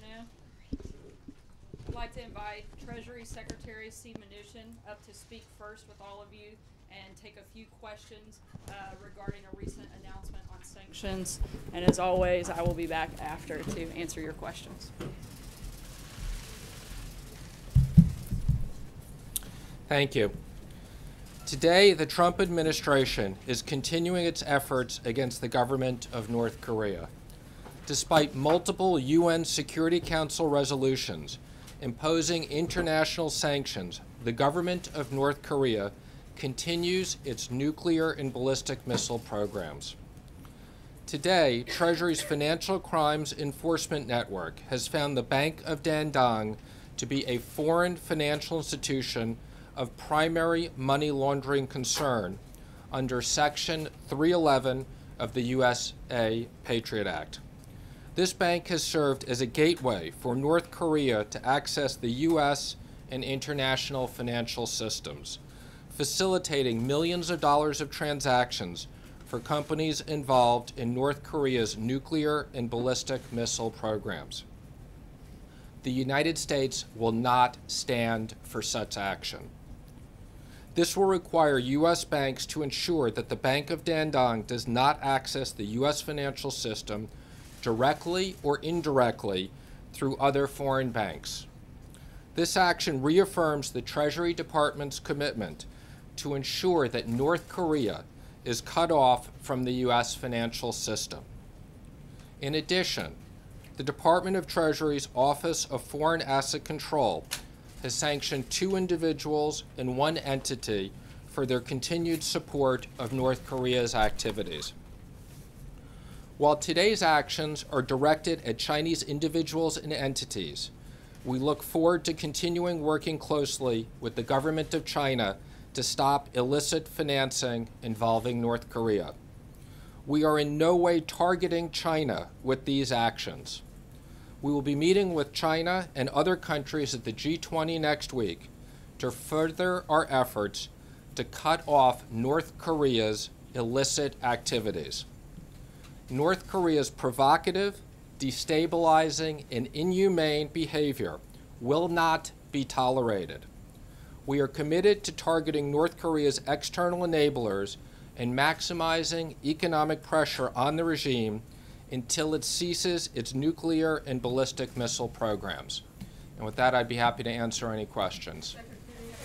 afternoon. I'd like to invite Treasury Secretary Steven Mnuchin up to speak first with all of you and take a few questions regarding a recent announcement on sanctions. And as always, I will be back after to answer your questions. Thank you. Today, the Trump administration is continuing its efforts against the government of North Korea. Despite multiple UN Security Council resolutions imposing international sanctions, the government of North Korea continues its nuclear and ballistic missile programs. Today, Treasury's Financial Crimes Enforcement Network has found the Bank of Dandong to be a foreign financial institution of primary money laundering concern under Section 311 of the USA Patriot Act. This bank has served as a gateway for North Korea to access the U.S. and international financial systems, facilitating millions of dollars of transactions for companies involved in North Korea's nuclear and ballistic missile programs. The United States will not stand for such action. This will require U.S. banks to ensure that the Bank of Dandong does not access the U.S. financial system directly or indirectly through other foreign banks. This action reaffirms the Treasury Department's commitment to ensure that North Korea is cut off from the U.S. financial system. In addition, the Department of Treasury's Office of Foreign Asset Control has sanctioned 2 individuals and 1 entity for their continued support of North Korea's activities. While today's actions are directed at Chinese individuals and entities, we look forward to continuing working closely with the government of China to stop illicit financing involving North Korea. We are in no way targeting China with these actions. We will be meeting with China and other countries at the G20 next week to further our efforts to cut off North Korea's illicit activities. North Korea's provocative, destabilizing, and inhumane behavior will not be tolerated. We are committed to targeting North Korea's external enablers and maximizing economic pressure on the regime until it ceases its nuclear and ballistic missile programs. And with that, I'd be happy to answer any questions.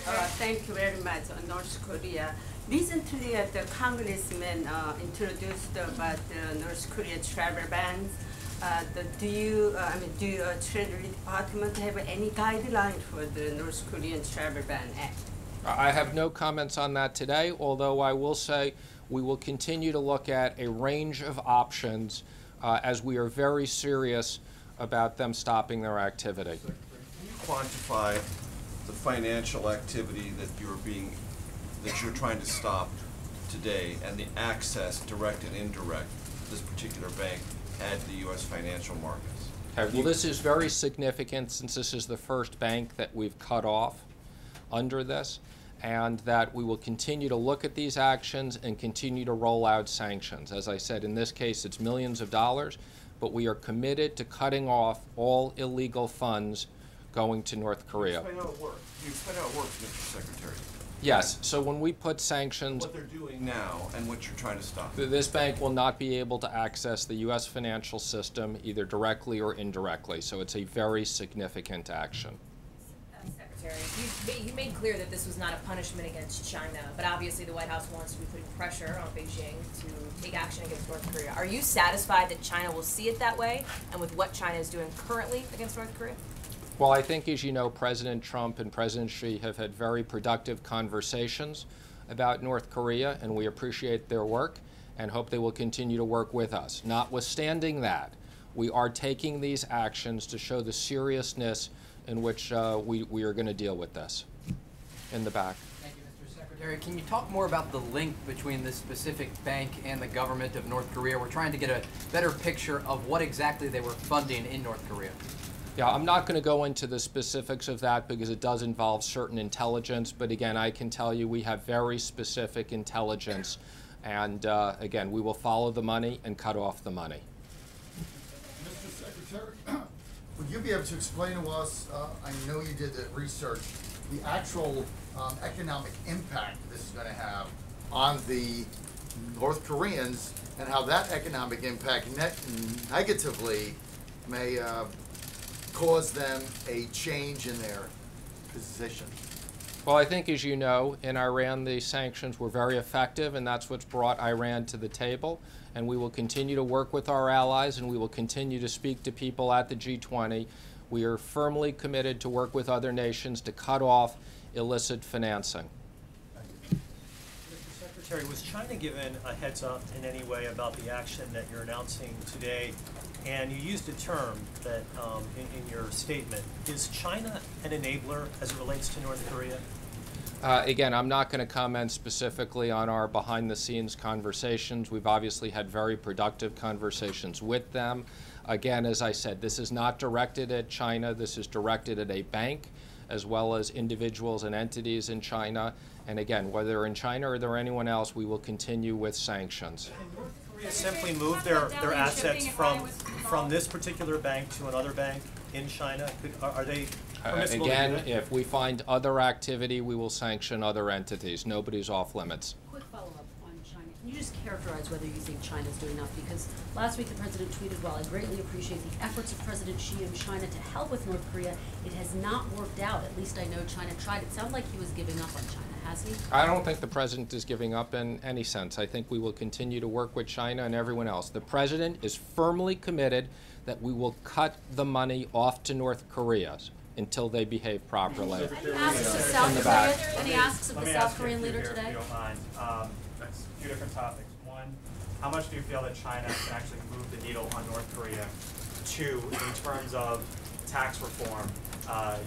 Thank you very much. North Korea. Recently, the congressman introduced about the North Korea travel bans. Do Treasury Department have any guideline for the North Korean Travel Ban Act? I have no comments on that today, although I will say we will continue to look at a range of options as we are very serious about them stopping their activity. Can you quantify the financial activity that you're trying to stop today and the access, direct and indirect, this particular bank had the U.S. financial markets? Okay, well, this is very significant since this is the first bank that we've cut off under this, and that we will continue to look at these actions and continue to roll out sanctions. As I said, in this case, it's millions of dollars, but we are committed to cutting off all illegal funds going to North Korea. Can you explain how it works? Can you explain how it works, Mr. Secretary? Yes, so when we put sanctions... What they're doing now and what you're trying to stop. This bank will not be able to access the U.S. financial system either directly or indirectly, so it's a very significant action. Secretary, you made clear that this was not a punishment against China, but obviously the White House wants to be putting pressure on Beijing to take action against North Korea. Are you satisfied that China will see it that way, and with what China is doing currently against North Korea? Well, I think, as you know, President Trump and President Xi have had very productive conversations about North Korea, and we appreciate their work and hope they will continue to work with us. Notwithstanding that, we are taking these actions to show the seriousness in which we are going to deal with this. In the back. Thank you, Mr. Secretary. Can you talk more about the link between this specific bank and the government of North Korea? We're trying to get a better picture of what exactly they were funding in North Korea. Yeah, I'm not going to go into the specifics of that because it does involve certain intelligence, but again, I can tell you we have very specific intelligence, and again, we will follow the money and cut off the money. Mr. Secretary, would you be able to explain to us, I know you did the research, the actual economic impact this is going to have on the North Koreans, and how that economic impact negatively may cause them a change in their position? Well, I think, as you know, in Iran, the sanctions were very effective, and that's what's brought Iran to the table. And we will continue to work with our allies, and we will continue to speak to people at the G20. We are firmly committed to work with other nations to cut off illicit financing. Mr. Secretary, was China given a heads up in any way about the action that you're announcing today? And you used a term that in your statement. Is China an enabler as it relates to North Korea? Again, I'm not going to comment specifically on our behind-the-scenes conversations. We've obviously had very productive conversations with them. Again, as I said, this is not directed at China. This is directed at a bank, as well as individuals and entities in China. And again, whether in China or there anyone else, we will continue with sanctions. Can North Korea simply move their assets from this particular bank to another bank in China? Are they permissible again, to do that? if we find other activity, we will sanction other entities. Nobody's off limits. Quick follow-up on China. Can you just characterize whether you think China's doing enough? Because last week the president tweeted, while I greatly appreciate the efforts of President Xi in China to help with North Korea, it has not worked out. At least I know China tried. It sounded like he was giving up on China. Has he? I don't think the president is giving up in any sense. I think we will continue to work with China and everyone else. The president is firmly committed that we will cut the money off to North Korea until they behave properly. Any asks of South Korea? Any asks of the South Korean leader today? If you don't mind, two different topics. One, how much do you feel that China can actually move the needle on North Korea? Two, in terms of tax reform,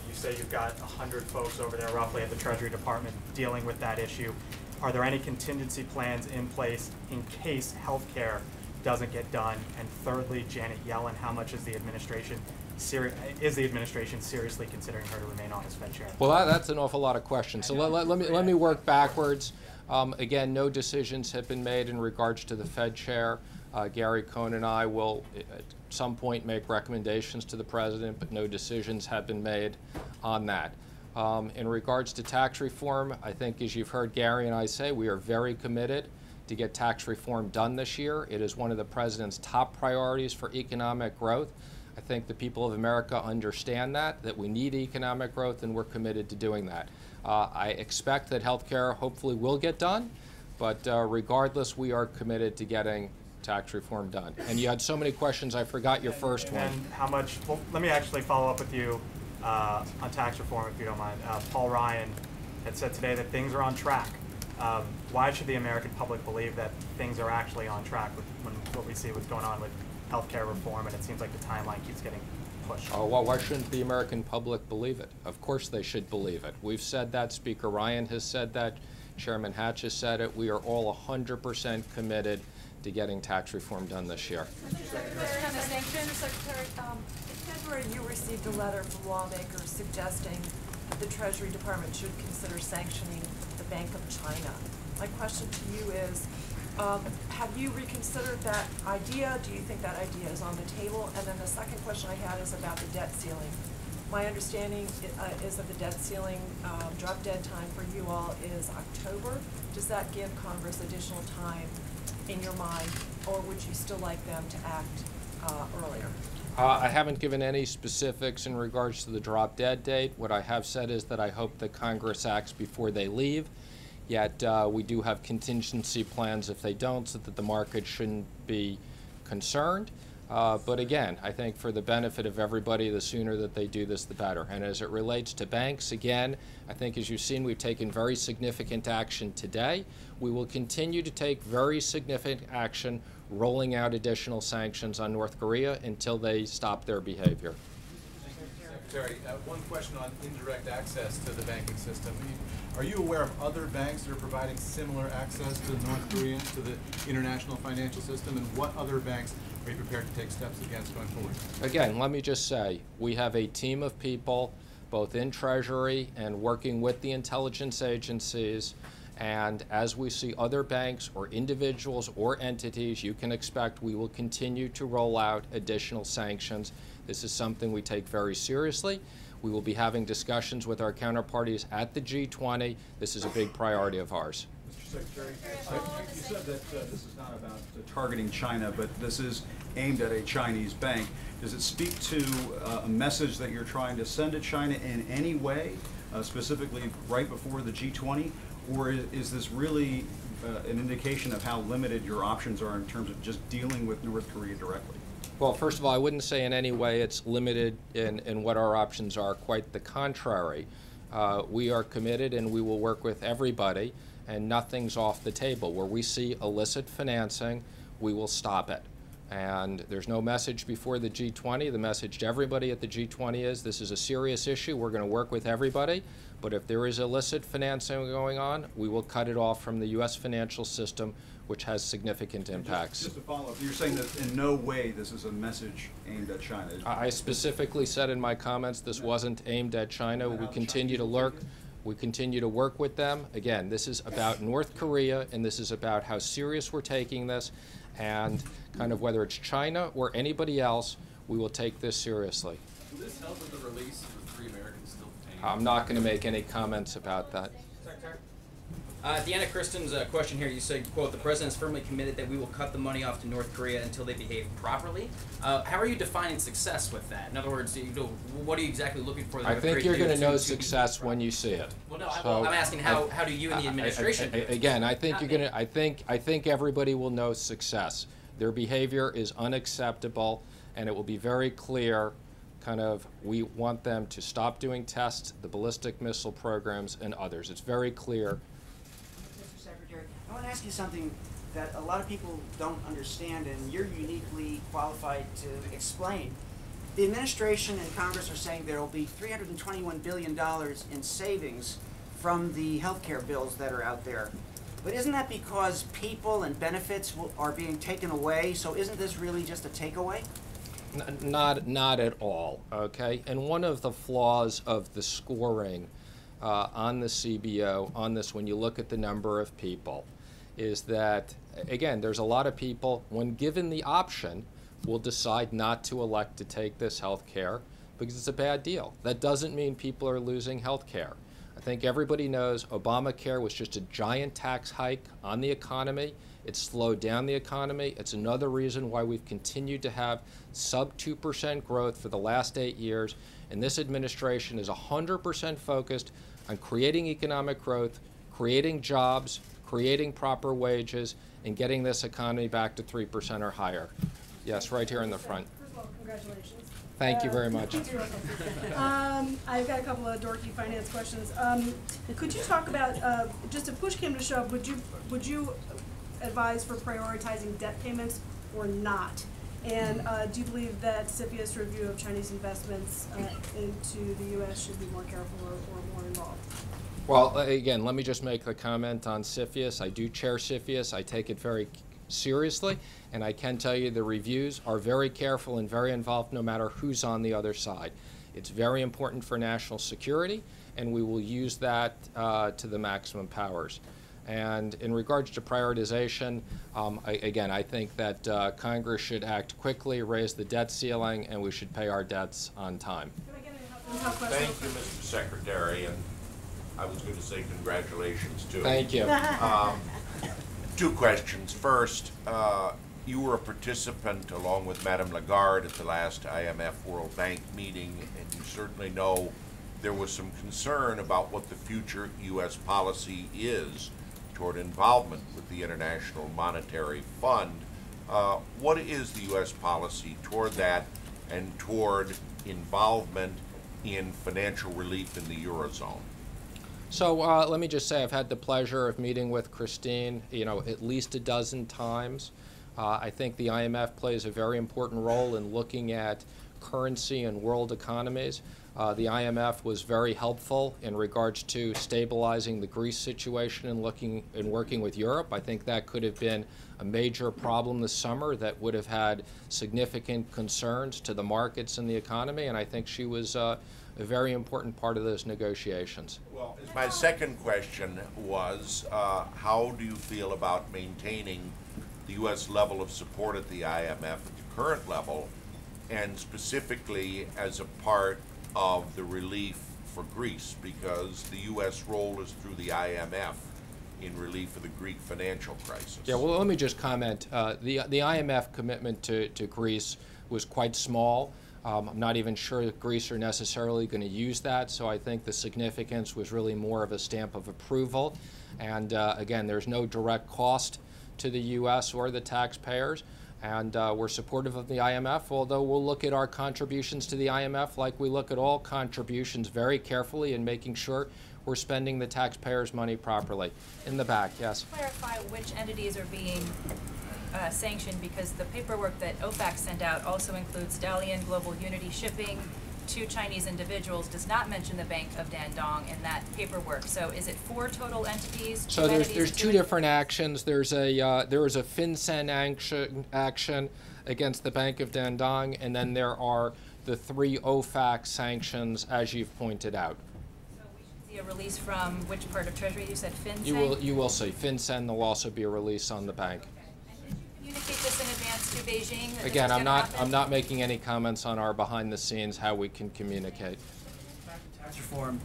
you say you've got 100 folks over there roughly at the Treasury Department dealing with that issue. Are there any contingency plans in place in case health care doesn't get done? And thirdly, Janet Yellen, how much is the administration seriously considering her to remain on as Fed chair? Well, that's an awful lot of questions. So let me work backwards. Again, no decisions have been made in regards to the Fed chair. Gary Cohn and I will at some point make recommendations to the president, but no decisions have been made on that. In regards to tax reform, I think, as you've heard Gary and I say, we are very committed to get tax reform done this year. It is one of the president's top priorities for economic growth. I think the people of America understand that we need economic growth, and we're committed to doing that. I expect that health care hopefully will get done, but regardless, we are committed to getting tax reform done. And you had so many questions, I forgot your first one. And how much, well, let me actually follow up with you on tax reform, if you don't mind. Paul Ryan had said today that things are on track. Why should the American public believe that things are actually on track with what we see what's going on with healthcare reform, and it seems like the timeline keeps getting pushed? Oh, well, why shouldn't the American public believe it? Of course they should believe it. We've said that. Speaker Ryan has said that. Chairman Hatch has said it. We are all 100% committed to getting tax reform done this year. Secretary, in February you received a letter from lawmakers suggesting that the Treasury Department should consider sanctioning the Bank of China. My question to you is, have you reconsidered that idea? Do you think that idea is on the table? And then the second question I had is about the debt ceiling. My understanding is that the debt ceiling drop dead time for you all is October. Does that give Congress additional time in your mind, or would you still like them to act earlier? I haven't given any specifics in regards to the drop dead date. What I have said is that I hope that Congress acts before they leave. Yet we do have contingency plans if they don't, so that the market shouldn't be concerned. But again, I think for the benefit of everybody, the sooner that they do this, the better. And as it relates to banks, again, I think as you've seen, we've taken very significant action today. We will continue to take very significant action, rolling out additional sanctions on North Korea until they stop their behavior. Secretary, one question on indirect access to the banking system. Are you aware of other banks that are providing similar access to North Korea, to the international financial system, and what other banks are you prepared to take steps against going forward? Again, let me just say, we have a team of people, both in Treasury and working with the intelligence agencies, and as we see other banks or individuals or entities, you can expect we will continue to roll out additional sanctions. This is something we take very seriously. We will be having discussions with our counterparties at the G20. This is a big priority of ours. Mr. Secretary, you said that this is not about targeting China, but this is aimed at a Chinese bank. Does it speak to a message that you're trying to send to China in any way, specifically right before the G20? Or is this really an indication of how limited your options are in terms of just dealing with North Korea directly? Well, first of all, I wouldn't say in any way it's limited in what our options are. Quite the contrary. We are committed and we will work with everybody, and nothing's off the table. Where we see illicit financing, we will stop it. And there's no message before the G20. The message to everybody at the G20 is this is a serious issue. We're going to work with everybody. But if there is illicit financing going on, we will cut it off from the U.S. financial system, which has significant impacts. Just to follow up, you're saying that in no way this is a message aimed at China. I specifically said in my comments this wasn't aimed at China. We continue to lurk. We continue to work with them. Again, this is about North Korea, and this is about how serious we're taking this, and kind of whether it's China or anybody else, we will take this seriously. Will this help with the release of the 3 Americans still detained? I'm not going to make any comments about that. Deanna Christen's question here, you said, quote, the president is firmly committed that we will cut the money off to North Korea until they behave properly. How are you defining success with that? In other words, what are you exactly looking for? I think you're going to know success when you see it. Well, no, I'm asking how do you and the administration do it? Again, I think you're going to. I think everybody will know success. Their behavior is unacceptable, and it will be very clear. Kind of, we want them to stop doing tests, the ballistic missile programs, and others. It's very clear. I want to ask you something that a lot of people don't understand, and you're uniquely qualified to explain. The administration and Congress are saying there will be $321 billion in savings from the health care bills that are out there. But isn't that because people and benefits are being taken away? So isn't this really just a takeaway? Not at all, okay? And one of the flaws of the scoring on the CBO, on this, when you look at the number of people, is that, again, there's a lot of people, when given the option, will decide not to elect to take this health care because it's a bad deal. That doesn't mean people are losing health care. I think everybody knows Obamacare was just a giant tax hike on the economy. It slowed down the economy. It's another reason why we've continued to have sub 2% growth for the last 8 years. And this administration is 100% focused on creating economic growth, creating jobs, creating proper wages, and getting this economy back to 3% or higher. Yes, right here in the front. First of all, congratulations. Thank you very much. I've got a couple of dorky finance questions. Could you talk about, just if push came to shove, would you advise for prioritizing debt payments or not? And do you believe that CFIUS review of Chinese investments into the U.S. should be more careful or more involved? Well, again, let me just make a comment on CFIUS. I do chair CFIUS. I take it very seriously, and I can tell you the reviews are very careful and very involved no matter who's on the other side. It's very important for national security, and we will use that to the maximum powers. And in regards to prioritization, again, I think that Congress should act quickly, raise the debt ceiling, and we should pay our debts on time. Thank you, Mr. Secretary, and I was going to say congratulations too. Thank you. 2 questions. First, you were a participant along with Madame Lagarde at the last IMF World Bank meeting, and you certainly know there was some concern about what the future U.S. policy is toward involvement with the International Monetary Fund. What is the U.S. policy toward that and toward involvement in financial relief in the Eurozone? So let me just say I've had the pleasure of meeting with Christine, at least a dozen times. I think the IMF plays a very important role in looking at currency and world economies. The IMF was very helpful in regards to stabilizing the Greece situation and working with Europe. I think that could have been a major problem this summer that would have had significant concerns to the markets and the economy, and I think she was a very important part of those negotiations. Well, my second question was, how do you feel about maintaining the U.S. level of support at the IMF at the current level and specifically as a part of the relief for Greece, because the U.S. role is through the IMF in relief of the Greek financial crisis. Yeah, well, let me just comment. The IMF commitment to Greece was quite small. I'm not even sure that Greece are necessarily going to use that, so I think the significance was really more of a stamp of approval. And again, there's no direct cost to the U.S. or the taxpayers, and we're supportive of the IMF, although we'll look at our contributions to the IMF like we look at all contributions very carefully and making sure we're spending the taxpayers' money properly. In the back, yes. Clarify which entities are being sanctioned, because the paperwork that OFAC sent out also includes Dalian, Global Unity Shipping, 2 Chinese individuals, does not mention the Bank of Dandong in that paperwork. So is it 4 total entities? So there's 2 different actions. There is a FinCEN action against the Bank of Dandong, and then there are the 3 OFAC sanctions, as you've pointed out. So we should see a release from which part of Treasury? You said FinCEN? You will see FinCEN. There'll also be a release on the bank. Communicate this in advance to Beijing? That Again, this was gonna I'm not making any comments on our behind the scenes how we can communicate. Tax reform.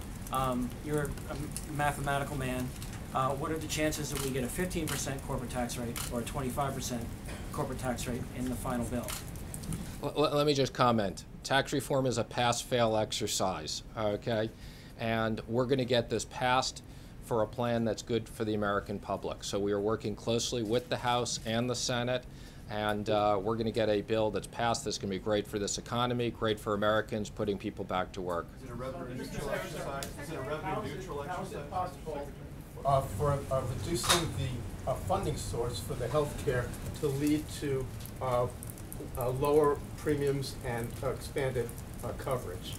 You're a mathematical man. What are the chances that we get a 15% corporate tax rate or a 25% corporate tax rate in the final bill? Let me just comment. Tax reform is a pass-fail exercise, okay? And we're going to get this passed for a plan that's good for the American public. So we are working closely with the House and the Senate, and we're going to get a bill that's passed that's going to be great for this economy, great for Americans, putting people back to work. Is it a revenue neutral exercise? Is it a revenue neutral exercise? How is it possible for reducing the funding source for the health care to lead to lower premiums and expanded coverage?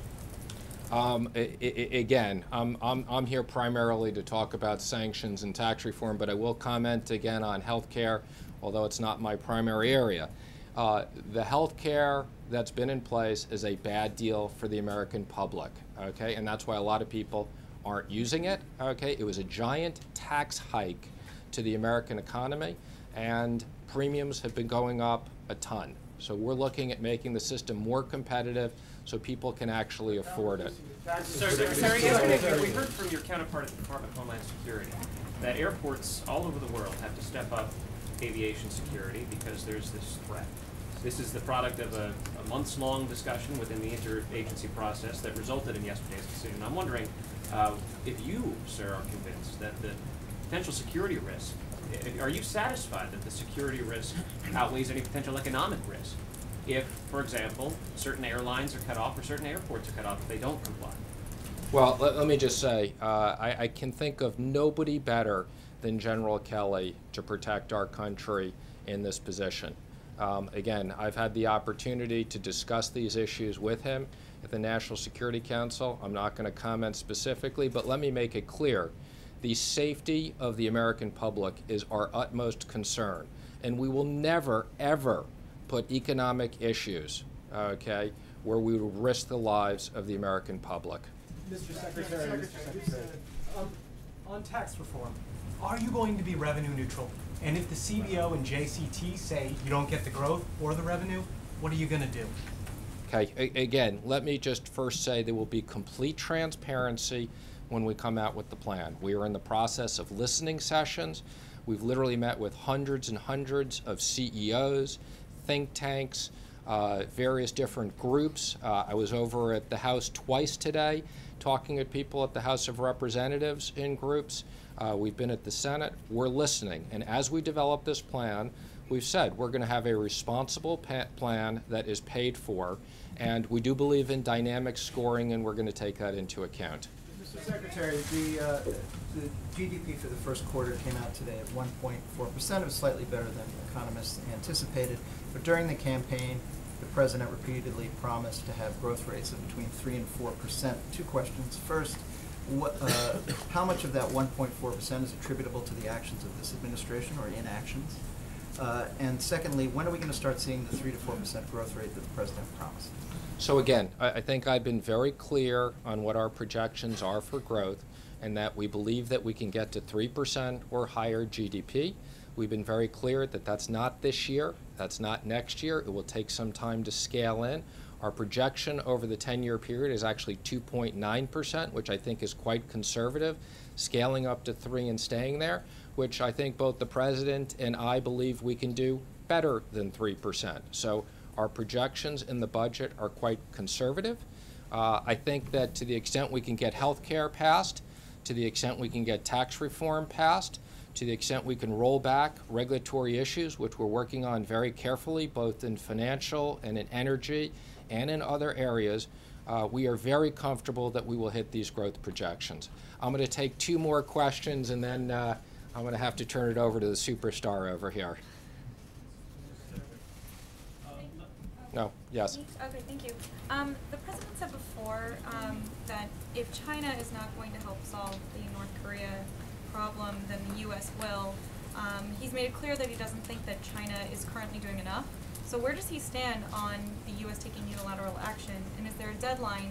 Again, I'm here primarily to talk about sanctions and tax reform, but I will comment again on health care, although it's not my primary area. The health care that's been in place is a bad deal for the American public, okay? And that's why a lot of people aren't using it, okay? It was a giant tax hike to the American economy, and premiums have been going up a ton. So we're looking at making the system more competitive so people can actually afford it. Secretary, we heard from your counterpart at the Department of Homeland Security that airports all over the world have to step up aviation security because there's this threat. This is the product of a months-long discussion within the interagency process that resulted in yesterday's decision. I'm wondering if you, sir, are convinced that the potential security risk, are you satisfied that the security risk outweighs any potential economic risk if, for example, certain airlines are cut off or certain airports are cut off if they don't comply? Well, let me just say, I can think of nobody better than General Kelly to protect our country in this position. Again, I've had the opportunity to discuss these issues with him at the National Security Council. I'm not going to comment specifically, but let me make it clear. The safety of the American public is our utmost concern, and we will never, ever put economic issues, okay, where we will risk the lives of the American public. Mr. Secretary, on tax reform, are you going to be revenue neutral? And if the CBO and JCT say you don't get the growth or the revenue, what are you going to do? Okay, again, let me just first say there will be complete transparency when we come out with the plan. We are in the process of listening sessions. We've literally met with hundreds and hundreds of CEOs, think tanks, various different groups. I was over at the House twice today talking with people at the House of Representatives in groups. We've been at the Senate. We're listening. And as we develop this plan, we've said we're going to have a responsible plan that is paid for. And we do believe in dynamic scoring, and we're going to take that into account. Mr. Secretary, the GDP for the first quarter came out today at 1.4%. It was slightly better than economists anticipated. But during the campaign, the president repeatedly promised to have growth rates of between 3 and 4%. 2 questions. First, how much of that 1.4% is attributable to the actions of this administration or inactions? And secondly, when are we going to start seeing the 3 to 4% growth rate that the president promised? So again, I think I've been very clear on what our projections are for growth, and that we believe that we can get to 3% or higher GDP. We've been very clear that that's not this year, That's not next year. It will take some time to scale in. Our projection over the 10-year period is actually 2.9%, which I think is quite conservative, scaling up to 3 and staying there, which I think both the President and I believe we can do better than 3%. So our projections in the budget are quite conservative. I think that to the extent we can get health care passed, to the extent we can get tax reform passed, to the extent we can roll back regulatory issues, which we're working on very carefully, both in financial and in energy and in other areas, we are very comfortable that we will hit these growth projections. I'm going to take 2 more questions, and then I'm going to have to turn it over to the superstar over here. No, yes. Okay, thank you. The President said before that if China is not going to help solve the North Korea problem, then the U.S. will. He's made it clear that he doesn't think that China is currently doing enough. So where does he stand on the U.S. taking unilateral action? And is there a deadline,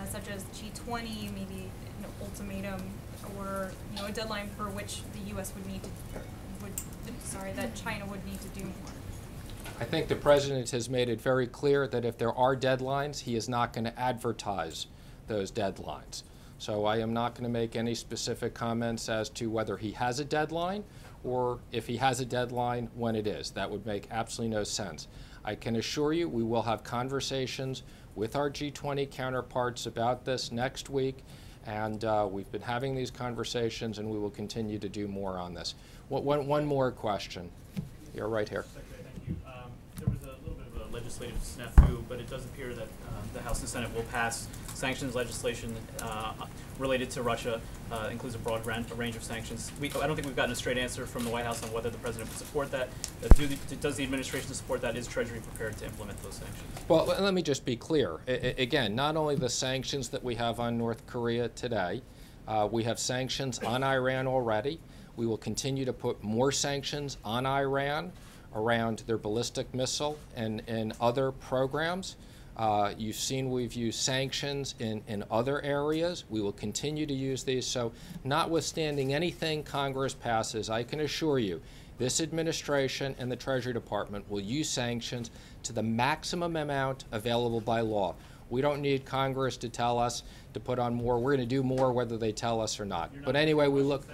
such as G20, maybe an ultimatum, or a deadline for which the U.S. would need to, that China would need to do more? I think the President has made it very clear that if there are deadlines, he is not going to advertise those deadlines. So I am not going to make any specific comments as to whether he has a deadline or if he has a deadline, when it is. That would make absolutely no sense. I can assure you we will have conversations with our G20 counterparts about this next week, and we've been having these conversations, and we will continue to do more on this. One more question. You're right here. Thank you. There was a little bit of a legislative snafu, but it does appear that the House and Senate will pass sanctions legislation related to Russia, includes a broad range of sanctions. I don't think we've gotten a straight answer from the White House on whether the President would support that. Does the administration support that? Is Treasury prepared to implement those sanctions? Well, let me just be clear. Again, not only the sanctions that we have on North Korea today, we have sanctions on Iran already. We will continue to put more sanctions on Iran around their ballistic missile and other programs. You've seen we've used sanctions in other areas. We will continue to use these. So notwithstanding anything Congress passes, I can assure you this administration and the Treasury Department will use sanctions to the maximum amount available by law. We don't need Congress to tell us to put on more. We're going to do more whether they tell us or not. But anyway, we look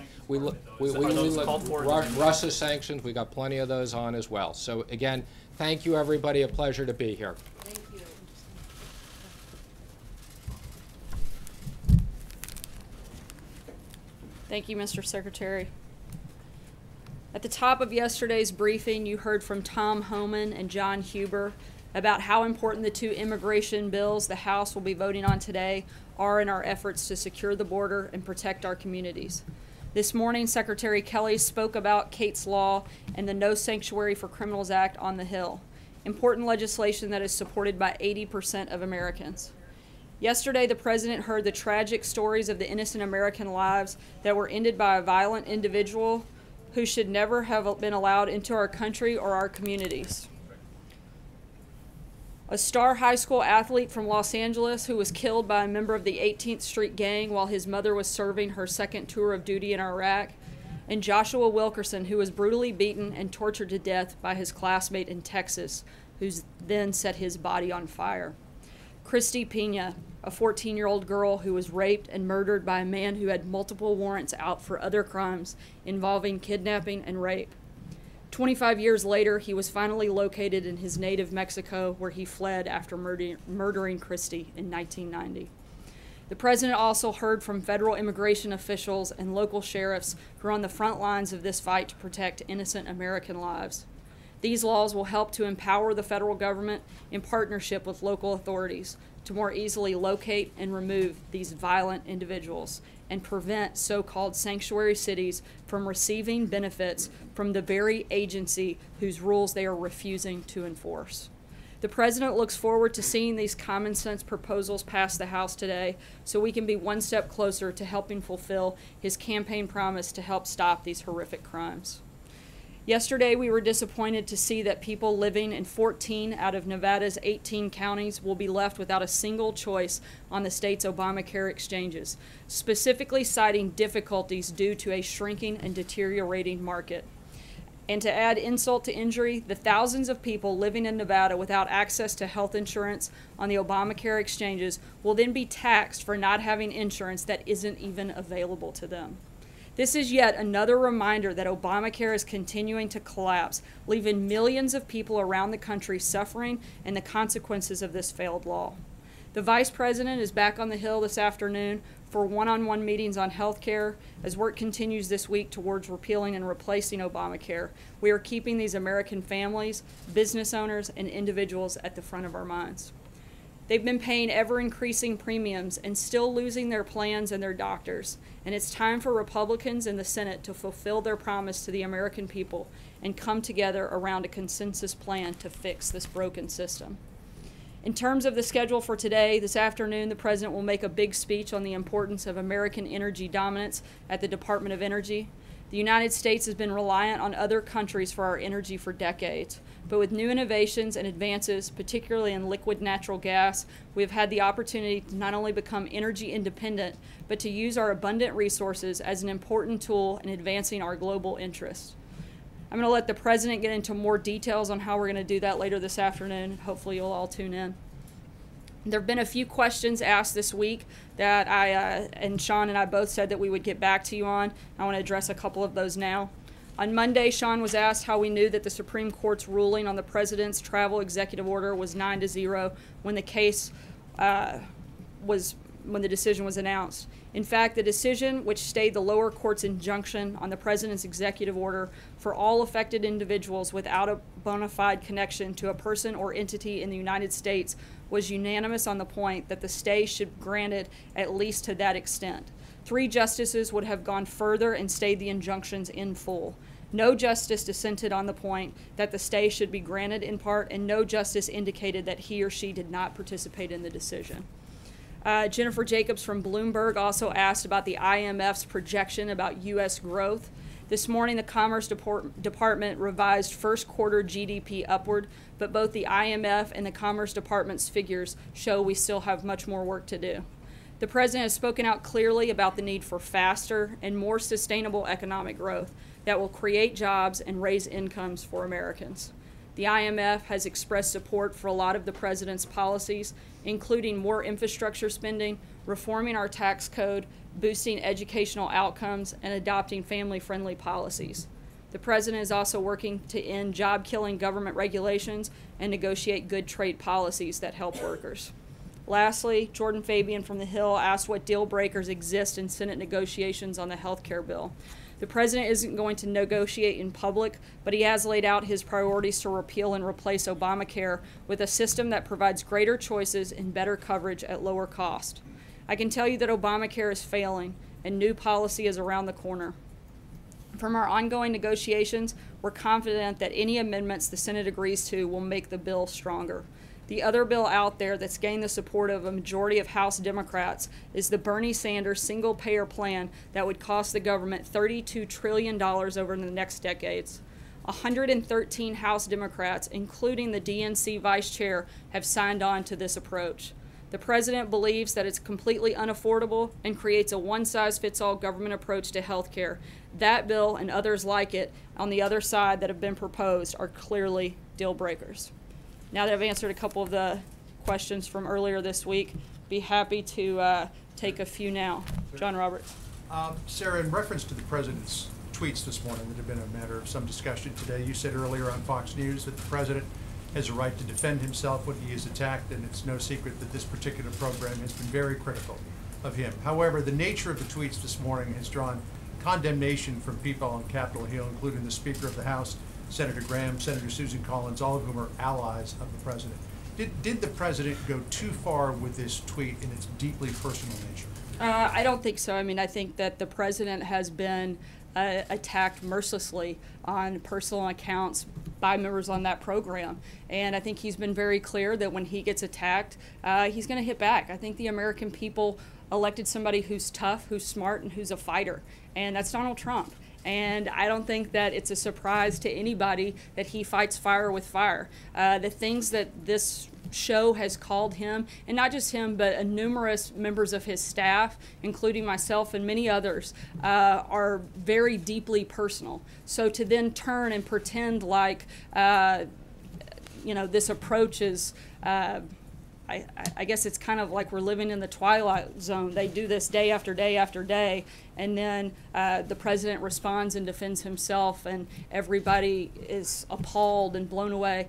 Russia sanctions. We got plenty of those on as well. So again, thank you everybody. A pleasure to be here. Thank you. Thank you, Mr. Secretary. At the top of yesterday's briefing, you heard from Tom Homan and John Huber about how important the 2 immigration bills the House will be voting on today are in our efforts to secure the border and protect our communities. This morning, Secretary Kelly spoke about Kate's Law and the No Sanctuary for Criminals Act on the Hill, important legislation that is supported by 80% of Americans. Yesterday, the President heard the tragic stories of the innocent American lives that were ended by a violent individual who should never have been allowed into our country or our communities. A star high school athlete from Los Angeles who was killed by a member of the 18th Street Gang while his mother was serving her second tour of duty in Iraq, and Joshua Wilkerson, who was brutally beaten and tortured to death by his classmate in Texas, who then set his body on fire. Christy Pena, a 14-year-old girl who was raped and murdered by a man who had multiple warrants out for other crimes involving kidnapping and rape. 25 years later, he was finally located in his native Mexico, where he fled after murdering Christy in 1990. The President also heard from federal immigration officials and local sheriffs who are on the front lines of this fight to protect innocent American lives. These laws will help to empower the federal government in partnership with local authorities to more easily locate and remove these violent individuals and prevent so-called sanctuary cities from receiving benefits from the very agency whose rules they are refusing to enforce. The President looks forward to seeing these common sense proposals pass the House today so we can be one step closer to helping fulfill his campaign promise to help stop these horrific crimes. Yesterday, we were disappointed to see that people living in 14 out of Nevada's 18 counties will be left without a single choice on the state's Obamacare exchanges, specifically citing difficulties due to a shrinking and deteriorating market. And to add insult to injury, the thousands of people living in Nevada without access to health insurance on the Obamacare exchanges will then be taxed for not having insurance that isn't even available to them. This is yet another reminder that Obamacare is continuing to collapse, leaving millions of people around the country suffering and the consequences of this failed law. The Vice President is back on the Hill this afternoon for one-on-one meetings on health care. As work continues this week towards repealing and replacing Obamacare, we are keeping these American families, business owners, and individuals at the front of our minds. They've been paying ever-increasing premiums and still losing their plans and their doctors, and it's time for Republicans in the Senate to fulfill their promise to the American people and come together around a consensus plan to fix this broken system. In terms of the schedule for today, this afternoon, the President will make a big speech on the importance of American energy dominance at the Department of Energy. The United States has been reliant on other countries for our energy for decades, but with new innovations and advances, particularly in liquid natural gas, we have had the opportunity to not only become energy independent, but to use our abundant resources as an important tool in advancing our global interests. I'm going to let the President get into more details on how we're going to do that later this afternoon. Hopefully you'll all tune in. There have been a few questions asked this week that and Sean and I both said that we would get back to you on. I want to address a couple of those now. On Monday, Sean was asked how we knew that the Supreme Court's ruling on the President's travel executive order was 9-0 when the case when the decision was announced. In fact, the decision, which stayed the lower court's injunction on the President's executive order for all affected individuals without a bona fide connection to a person or entity in the United States, was unanimous on the point that the stay should be granted at least to that extent. 3 justices would have gone further and stayed the injunctions in full. No justice dissented on the point that the stay should be granted in part, and no justice indicated that he or she did not participate in the decision. Jennifer Jacobs from Bloomberg also asked about the IMF's projection about U.S. growth. This morning, the Commerce Department revised first quarter GDP upward, but both the IMF and the Commerce Department's figures show we still have much more work to do. The President has spoken out clearly about the need for faster and more sustainable economic growth that will create jobs and raise incomes for Americans. The IMF has expressed support for a lot of the President's policies, including more infrastructure spending, reforming our tax code, boosting educational outcomes, and adopting family-friendly policies. The President is also working to end job-killing government regulations and negotiate good trade policies that help workers. Lastly, Jordan Fabian from The Hill asked what deal breakers exist in Senate negotiations on the health care bill. The President isn't going to negotiate in public, but he has laid out his priorities to repeal and replace Obamacare with a system that provides greater choices and better coverage at lower cost. I can tell you that Obamacare is failing and new policy is around the corner. From our ongoing negotiations, we're confident that any amendments the Senate agrees to will make the bill stronger. The other bill out there that's gained the support of a majority of House Democrats is the Bernie Sanders single-payer plan that would cost the government $32 trillion over the next decades. 113 House Democrats, including the DNC vice chair, have signed on to this approach. The President believes that it's completely unaffordable and creates a one-size-fits-all government approach to health care. That bill and others like it on the other side that have been proposed are clearly deal breakers. Now that I've answered a couple of the questions from earlier this week, be happy to take a few now. John Roberts. Sarah, in reference to the President's tweets this morning that have been a matter of some discussion today, you said earlier on Fox News that the President has a right to defend himself when he is attacked, and it's no secret that this particular program has been very critical of him. However, the nature of the tweets this morning has drawn condemnation from people on Capitol Hill, including the Speaker of the House, Senator Graham, Senator Susan Collins, all of whom are allies of the President. Did the President go too far with this tweet in its deeply personal nature? I don't think so. I mean, I think that the President has been attacked mercilessly on personal accounts by members on that program. And I think he's been very clear that when he gets attacked, he's going to hit back. I think the American people elected somebody who's tough, who's smart, and who's a fighter. And that's Donald Trump. And I don't think that it's a surprise to anybody that he fights fire with fire. The things that this show has called him, and not just him, but numerous members of his staff, including myself and many others, are very deeply personal. So to then turn and pretend like, this approach is, I guess it's kind of like we're living in the twilight zone. They do this day after day after day, and then the president responds and defends himself, and everybody is appalled and blown away.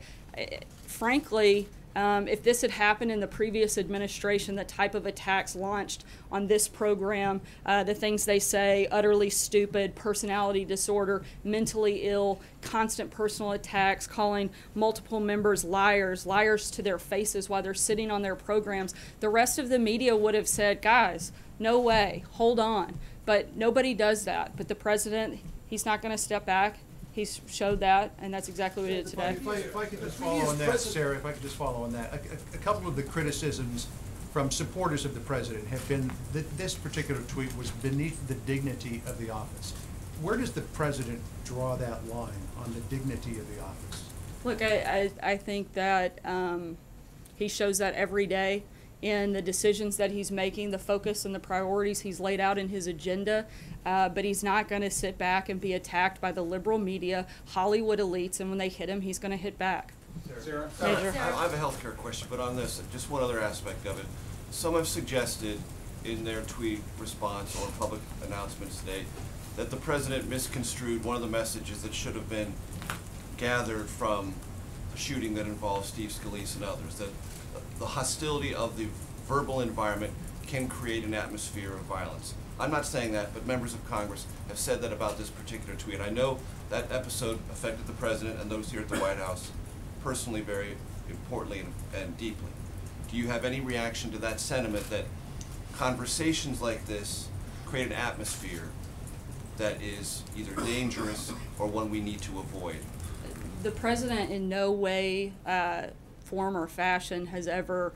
Frankly, if this had happened in the previous administration, the type of attacks launched on this program, the things they say, utterly stupid, personality disorder, mentally ill, constant personal attacks, calling multiple members liars to their faces while they're sitting on their programs, the rest of the media would have said, guys, no way, hold on. But nobody does that. But the president, he's not going to step back. He's showed that, and that's exactly what he did today. If I could just follow on that, Sarah, if I could just follow on that. A couple of the criticisms from supporters of the president have been that this particular tweet was beneath the dignity of the office. Where does the president draw that line on the dignity of the office? Look, I think that he shows that every day in the decisions that he's making, the focus and the priorities he's laid out in his agenda, but he's not going to sit back and be attacked by the liberal media, Hollywood elites, and when they hit him, he's going to hit back. Sarah? I have a healthcare question, but on this, just one other aspect of it. Some have suggested in their tweet response or public announcements today that the president misconstrued one of the messages that should have been gathered from the shooting that involved Steve Scalise and others, that the hostility of the verbal environment can create an atmosphere of violence. I'm not saying that, but members of Congress have said that about this particular tweet. I know that episode affected the president and those here at the White House personally, very importantly and deeply. Do you have any reaction to that sentiment that conversations like this create an atmosphere that is either dangerous or one we need to avoid? The president in no way, form or fashion has ever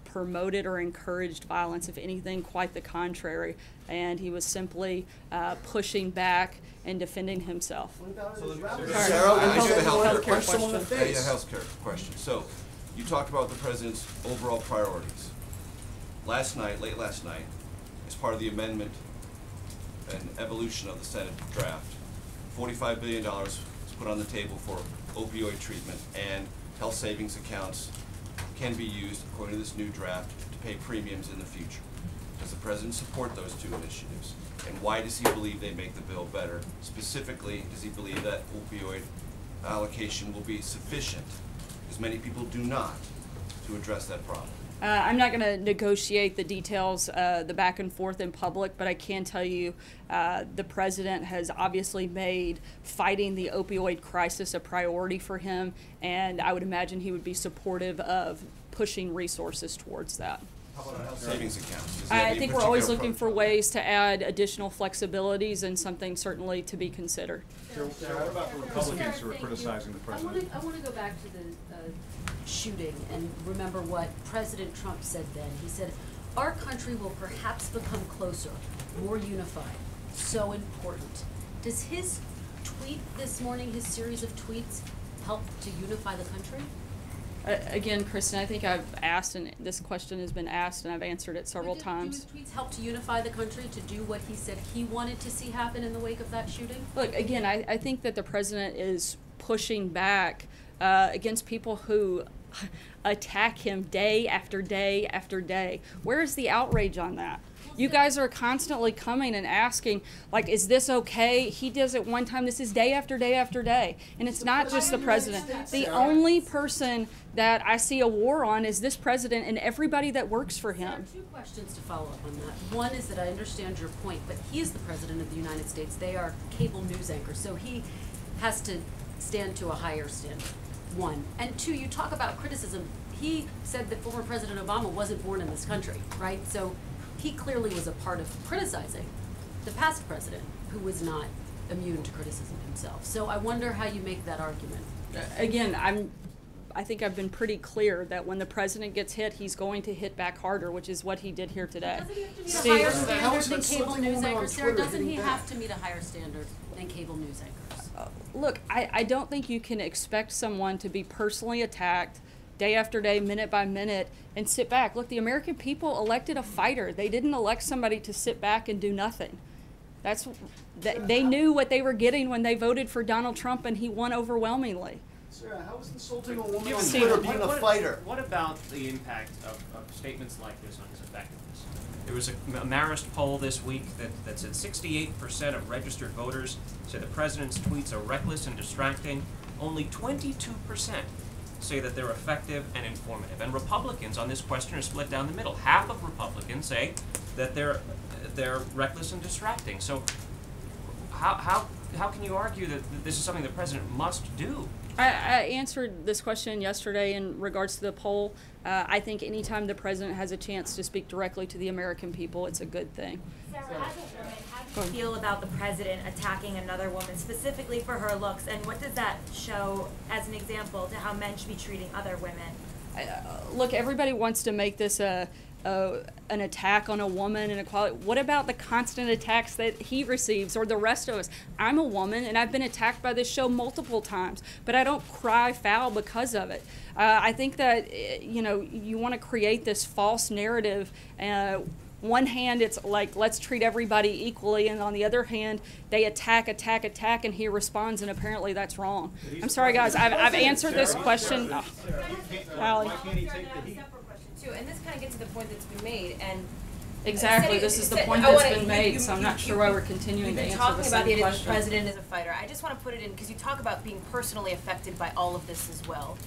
promoted or encouraged violence. If anything, quite the contrary. And he was simply pushing back and defending himself. Sarah, I have a healthcare question. So, you talked about the president's overall priorities. Late last night, as part of the amendment and evolution of the Senate draft, $45 billion was put on the table for opioid treatment, and health savings accounts can be used, according to this new draft, to pay premiums in the future. Does the president support those two initiatives? And why does he believe they make the bill better? Specifically, does he believe that opioid allocation will be sufficient, because many people do not, to address that problem? I'm not going to negotiate the details, the back and forth in public, but I can tell you the president has obviously made fighting the opioid crisis a priority for him, and I would imagine he would be supportive of pushing resources towards that. How about health savings accounts? I think we're always looking for ways to add additional flexibilities, and something certainly to be considered. Sarah, what about the Republicans who are criticizing the president? I want to go back to the shooting and remember what President Trump said then. He said, our country will perhaps become closer, more unified, so important. Does his tweet this morning, his series of tweets, help to unify the country? Again, Kristen, I think I've asked, and this question has been asked, and I've answered it several times. Do his tweets help to unify the country, to do what he said he wanted to see happen in the wake of that shooting? Look, again, I think that the president is pushing back against people who attack him day after day after day. Where is the outrage on that? You guys are constantly coming and asking, like, is this okay? He does it one time. This is day after day after day. And it's not just the president. The only person that I see a war on is this president and everybody that works for him. There are two questions to follow up on that. One is that I understand your point, but he is the president of the United States. They are cable news anchors, so he has to stand to a higher standard. One. And two, you talk about criticism. He said that former President Obama wasn't born in this country, right? So he clearly was a part of criticizing the past president, who was not immune to criticism himself. So I wonder how you make that argument. Again, I think I've been pretty clear that when the president gets hit, he's going to hit back harder, which is what he did here today. Doesn't he have to meet a higher standard than cable news anchors? Sarah, doesn't he have to meet a higher standard than cable news anchors? Look, I don't think you can expect someone to be personally attacked day after day, minute by minute, and sit back. Look, the American people elected a fighter. They didn't elect somebody to sit back and do nothing. They knew what they were getting when they voted for Donald Trump, and he won overwhelmingly. Sarah, how is insulting a woman on Steven, Twitter being a fighter? What about the impact of statements like this on his effectiveness? There was a Marist poll this week that said 68% of registered voters say the president's tweets are reckless and distracting. Only 22% say that they're effective and informative. And Republicans on this question are split down the middle. Half of Republicans say that they're reckless and distracting. So how can you argue that this is something the president must do? I answered this question yesterday in regards to the poll. I think anytime the president has a chance to speak directly to the American people, it's a good thing. Sarah, as a woman, how do you feel about the president attacking another woman specifically for her looks, and what does that show as an example to how men should be treating other women? Look, everybody wants to make this an attack on a woman and equality. What about the constant attacks that he receives or the rest of us? I'm a woman and I've been attacked by this show multiple times, but I don't cry foul because of it. I think that you want to create this false narrative. One hand, it's like, let's treat everybody equally, and on the other hand, they attack, and he responds, and apparently that's wrong. I'm sorry, guys. I've answered this question. Allie. Too, and this kind of gets to the point that's been made, and exactly, this is the point that's been made, so I'm not sure why we're continuing to answer the same question. Talking about the idea that the president is a fighter. I just want to put it in, because you talk about being personally affected by all of this as well,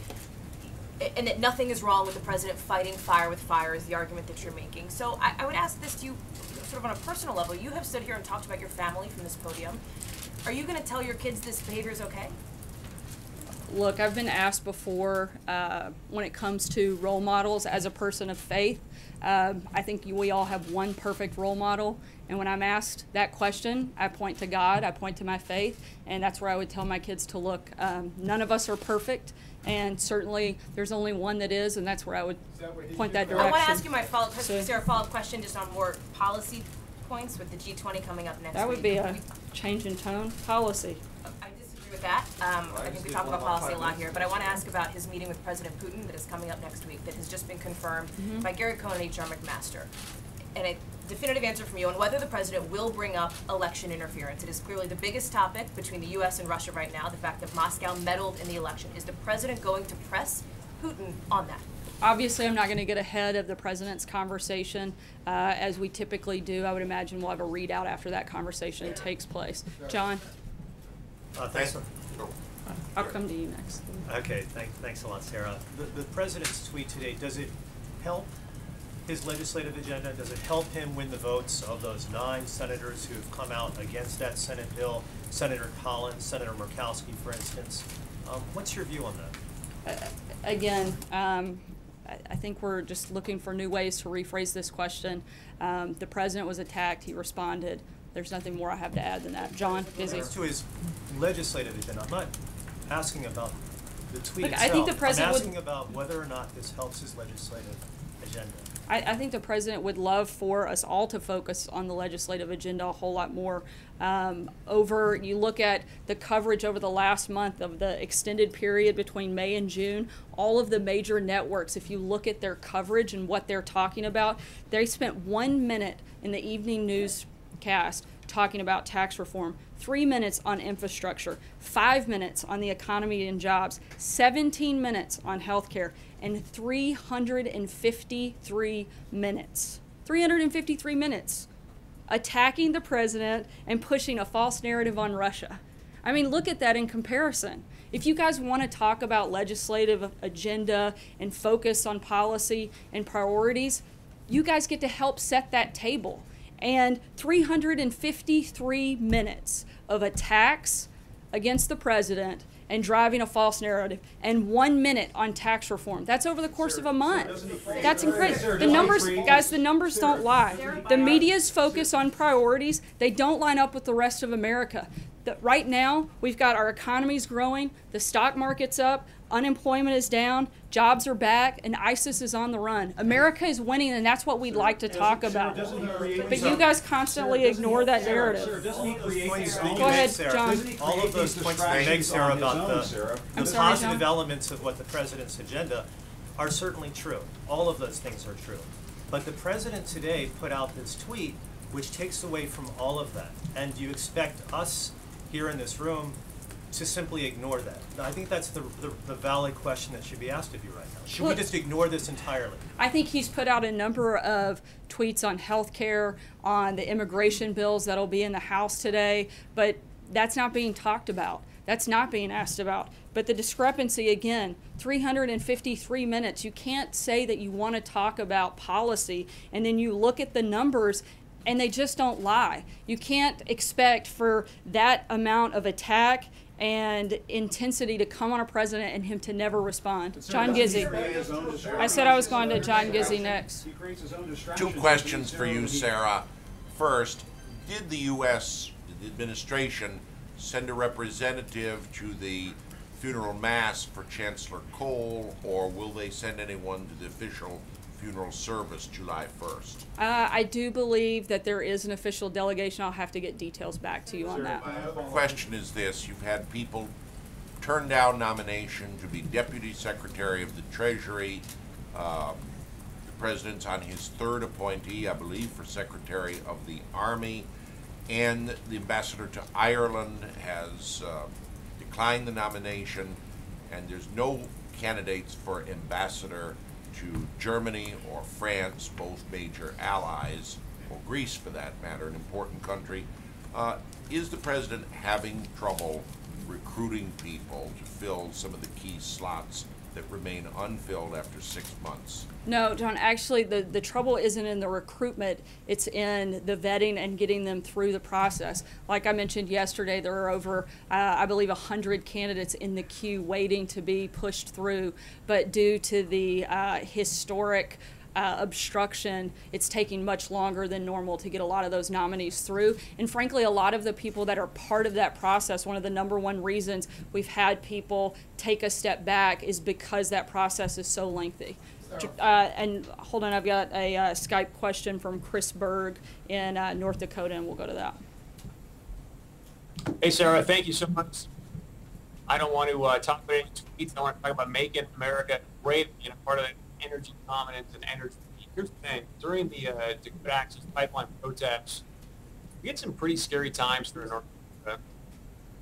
and that nothing is wrong with the president fighting fire with fire is the argument that you're making. So I would ask this to you, sort of on a personal level. You have stood here and talked about your family from this podium. Are you going to tell your kids this behavior is okay? Look, I've been asked before when it comes to role models as a person of faith. I think we all have one perfect role model. And when I'm asked that question, I point to God, I point to my faith, and that's where I would tell my kids to look. None of us are perfect, and certainly there's only one that is, and that's where I would point that direction. I want to ask you my follow-up question just on more policy points with the G20 coming up next week. That would be a change in tone policy. I disagree with that. I think we talk about policy a lot here, but I want to ask about his meeting with President Putin that is coming up next week that has just been confirmed by Gary Cohn and H.R. McMaster. And a definitive answer from you on whether the president will bring up election interference. It is clearly the biggest topic between the U.S. and Russia right now, the fact that Moscow meddled in the election. Is the president going to press Putin on that? Obviously, I'm not going to get ahead of the president's conversation, as we typically do. I would imagine we'll have a readout after that conversation takes place. John? Thanks. I'll come to you next. Okay, thanks a lot, Sarah. The president's tweet today, does it help his legislative agenda? Does it help him win the votes of those 9 senators who have come out against that Senate bill? Senator Collins, Senator Murkowski, for instance. What's your view on that? Again, I think we're just looking for new ways to rephrase this question. The president was attacked. He responded. There's nothing more I have to add than that. John, busy. To his legislative agenda, I'm not asking about the tweet Look, itself. I think the president I'm asking about whether or not this helps his legislative agenda. I think the president would love for us all to focus on the legislative agenda a whole lot more. You look at the coverage over the last month of the extended period between May and June, all of the major networks, if you look at their coverage and what they're talking about, they spent 1 minute in the evening newscast talking about tax reform, 3 minutes on infrastructure, 5 minutes on the economy and jobs, 17 minutes on healthcare, and 353 minutes attacking the president and pushing a false narrative on Russia. I mean, look at that in comparison. If you guys want to talk about legislative agenda and focus on policy and priorities, you guys get to help set that table. And 353 minutes of attacks against the president and driving a false narrative, and 1 minute on tax reform. That's over the course of a month. That's incredible. The numbers, guys, the numbers don't lie. The media's focus on priorities, they don't line up with the rest of America. Right now, we've got our economy's growing, the stock market's up, unemployment is down, jobs are back, and ISIS is on the run. America is winning, and that's what we'd like to talk about. But you guys constantly ignore that narrative. Go ahead, John. All of those points that you make, Sarah, about the positive elements of what the president's agenda are certainly true. All of those things are true. But the president today put out this tweet which takes away from all of that. And you expect us here in this room to simply ignore that. I think that's the valid question that should be asked of you right now. Should we just ignore this entirely? I think he's put out a number of tweets on health care, on the immigration bills that'll be in the House today, but that's not being talked about. That's not being asked about. But the discrepancy, again, 353 minutes. You can't say that you want to talk about policy and then you look at the numbers and they just don't lie. You can't expect for that amount of attack and intensity to come on a president and him to never respond. John Gizzi. I said I was going to John Gizzi next. Two questions for you, Sarah. First, did the U.S. administration send a representative to the funeral mass for Chancellor Kohl, or will they send anyone to the official funeral service July 1st? I do believe that there is an official delegation. I'll have to get details back to you on that. The question is this: you've had people turn down nomination to be Deputy Secretary of the Treasury. The President's on his third appointee, I believe, for Secretary of the Army. And the ambassador to Ireland has declined the nomination, and there's no candidates for ambassador to Germany or France, both major allies, or Greece for that matter, an important country. Is the president having trouble recruiting people to fill some of the key slots that remain unfilled after 6 months? No, John, actually the trouble isn't in the recruitment, it's in the vetting and getting them through the process. Like I mentioned yesterday, there are over, I believe, 100 candidates in the queue waiting to be pushed through, but due to the historic obstruction, it's taking much longer than normal to get a lot of those nominees through. And frankly, a lot of the people that are part of that process, one of the #1 reasons we've had people take a step back is because that process is so lengthy. And hold on, I've got a Skype question from Chris Berg in North Dakota, and we'll go to that. Hey, Sarah, thank you so much. I don't want to talk about any tweets. I want to talk about making America great, part of the energy dominance and energy. Here's the thing. During the Dakota Access Pipeline protests, we had some pretty scary times here in North Dakota.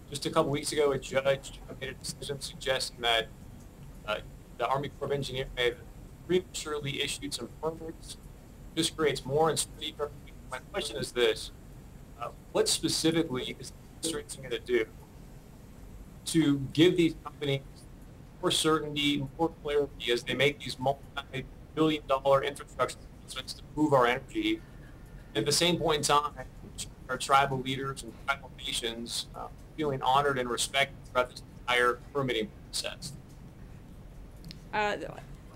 Just a couple weeks ago, a judge made a decision suggesting that the Army Corps of Engineers may have prematurely issued some permits. This creates more uncertainty. My question is this. What specifically is the administration going to do to give these companies more certainty, more clarity as they make these multi-billion-dollar infrastructure investments to move our energy? At the same point in time, our tribal leaders and tribal nations feeling honored and respected throughout this entire permitting process. It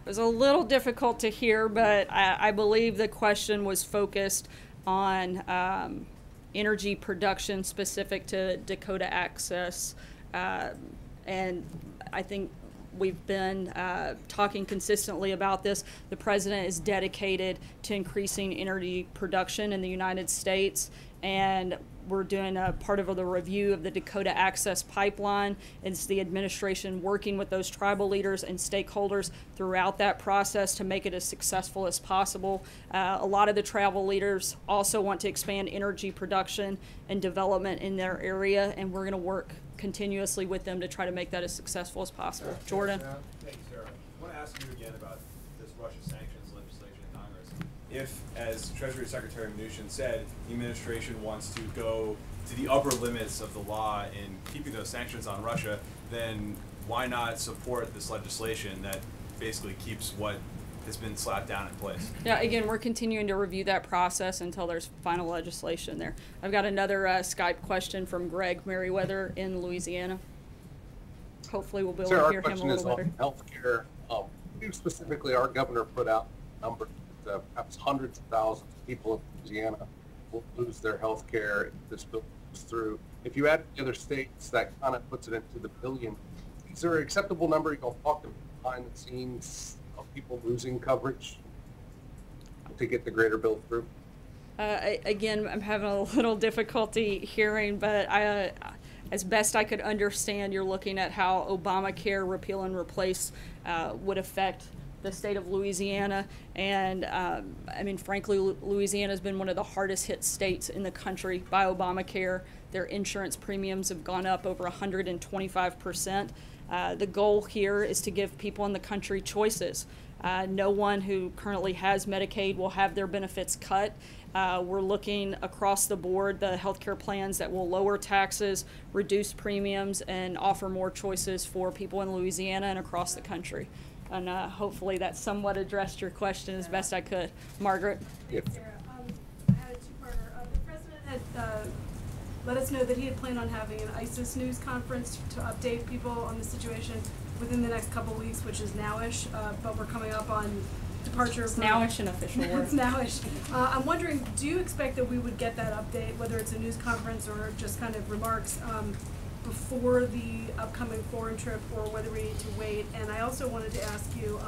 was a little difficult to hear, but I believe the question was focused on energy production specific to Dakota Access. And I think we've been talking consistently about this. The president is dedicated to increasing energy production in the United States, and we're doing a part of the review of the Dakota Access Pipeline. It's the administration working with those tribal leaders and stakeholders throughout that process to make it as successful as possible. A lot of the tribal leaders also want to expand energy production and development in their area, and we're going to work continuously with them to try to make that as successful as possible. Jordan? Thank you, Sarah. I want to ask you again about this Russia sanctions legislation in Congress. If, as Treasury Secretary Mnuchin said, the administration wants to go to the upper limits of the law in keeping those sanctions on Russia, then why not support this legislation that basically keeps what has been slapped down in place? Yeah, again, we're continuing to review that process until there's final legislation there. I've got another Skype question from Greg Merriweather in Louisiana. Hopefully we'll be able to hear him a little better. Healthcare. Specifically, our governor put out numbers that perhaps hundreds of thousands of people in Louisiana will lose their health care if this bill goes through. If you add the other states, that kind of puts it into the billion. Is there an acceptable number you all talked about behind the scenes of people losing coverage to get the greater bill through? Again, I'm having a little difficulty hearing, but as best I could understand, you're looking at how Obamacare repeal and replace would affect the state of Louisiana. And I mean, frankly, Louisiana has been one of the hardest hit states in the country by Obamacare. Their insurance premiums have gone up over 125%. The goal here is to give people in the country choices. No one who currently has Medicaid will have their benefits cut. We're looking across the board, the healthcare plans that will lower taxes, reduce premiums, and offer more choices for people in Louisiana and across the country. And hopefully that somewhat addressed your question as best I could. Margaret? Sarah, I had a two-parter. The president had let us know that he had planned on having an ISIS news conference to update people on the situation within the next couple weeks, which is nowish, but we're coming up on departure. It's nowish an official word. It's nowish. I'm wondering, do you expect that we would get that update, whether it's a news conference or just kind of remarks, before the upcoming foreign trip, or whether we need to wait? And I also wanted to ask you,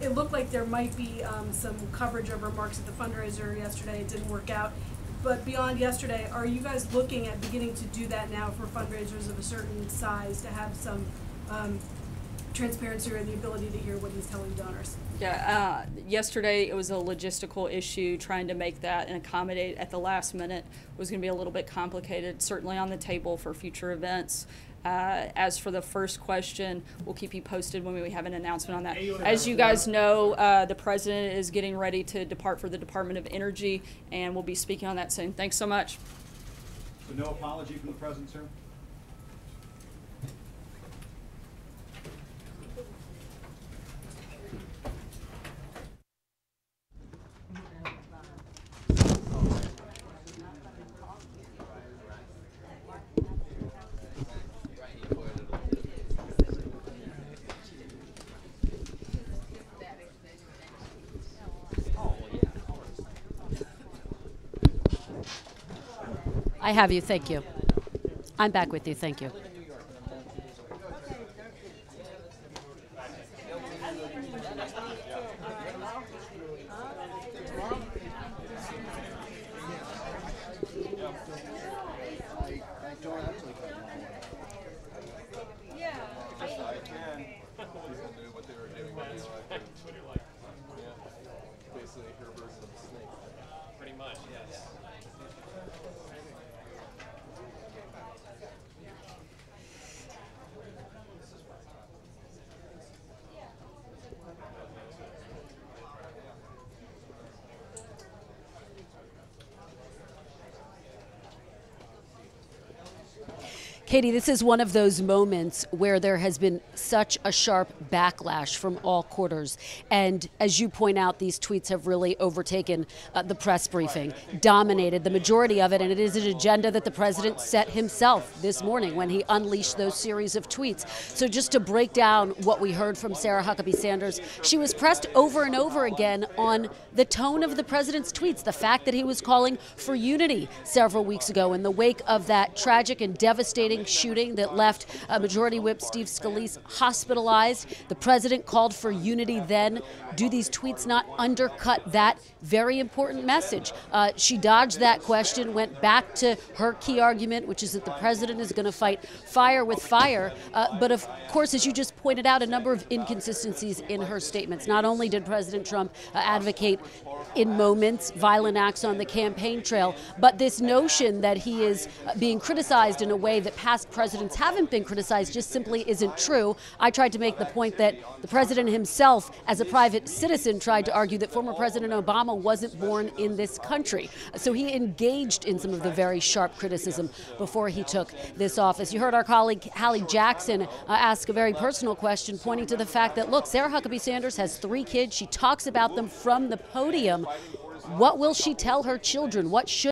it looked like there might be some coverage of remarks at the fundraiser yesterday. It didn't work out. But beyond yesterday, are you guys looking at beginning to do that now for fundraisers of a certain size, to have some transparency or the ability to hear what he's telling donors? Yeah, yesterday it was a logistical issue. Trying to make that and accommodate at the last minute was going to be a little bit complicated, certainly on the table for future events. As for the first question, we'll keep you posted when we have an announcement on that. As you guys know, the president is getting ready to depart for the Department of Energy, and we'll be speaking on that soon. Thanks so much. So no apology from the president, sir? I have you, thank you. I'm back with you, thank you. Pretty much, yes. Katie, this is one of those moments where there has been such a sharp backlash from all quarters. And as you point out, these tweets have really overtaken the press briefing, dominated the majority of it. And it is an agenda that the president set himself this morning when he unleashed those series of tweets. So just to break down what we heard from Sarah Huckabee Sanders, she was pressed over and over again on the tone of the president's tweets, the fact that he was calling for unity several weeks ago in the wake of that tragic and devastating shooting that left Majority Whip Steve Scalise hospitalized. The president called for unity then. Do these tweets not undercut that very important message? She dodged that question, went back to her key argument, which is that the president is going to fight fire with fire. But of course, as you just pointed out, a number of inconsistencies in her statements. Not only did President Trump advocate in moments violent acts on the campaign trail, but this notion that he is being criticized in a way that past presidents haven't been criticized just simply isn't true. I tried to make the point that the president himself, as a private citizen, tried to argue that former President Obama wasn't born in this country. So he engaged in some of the very sharp criticism before he took this office. You heard our colleague Hallie Jackson ask a very personal question, pointing to the fact that, look, Sarah Huckabee Sanders has 3 kids. She talks about them from the podium. What will she tell her children? What should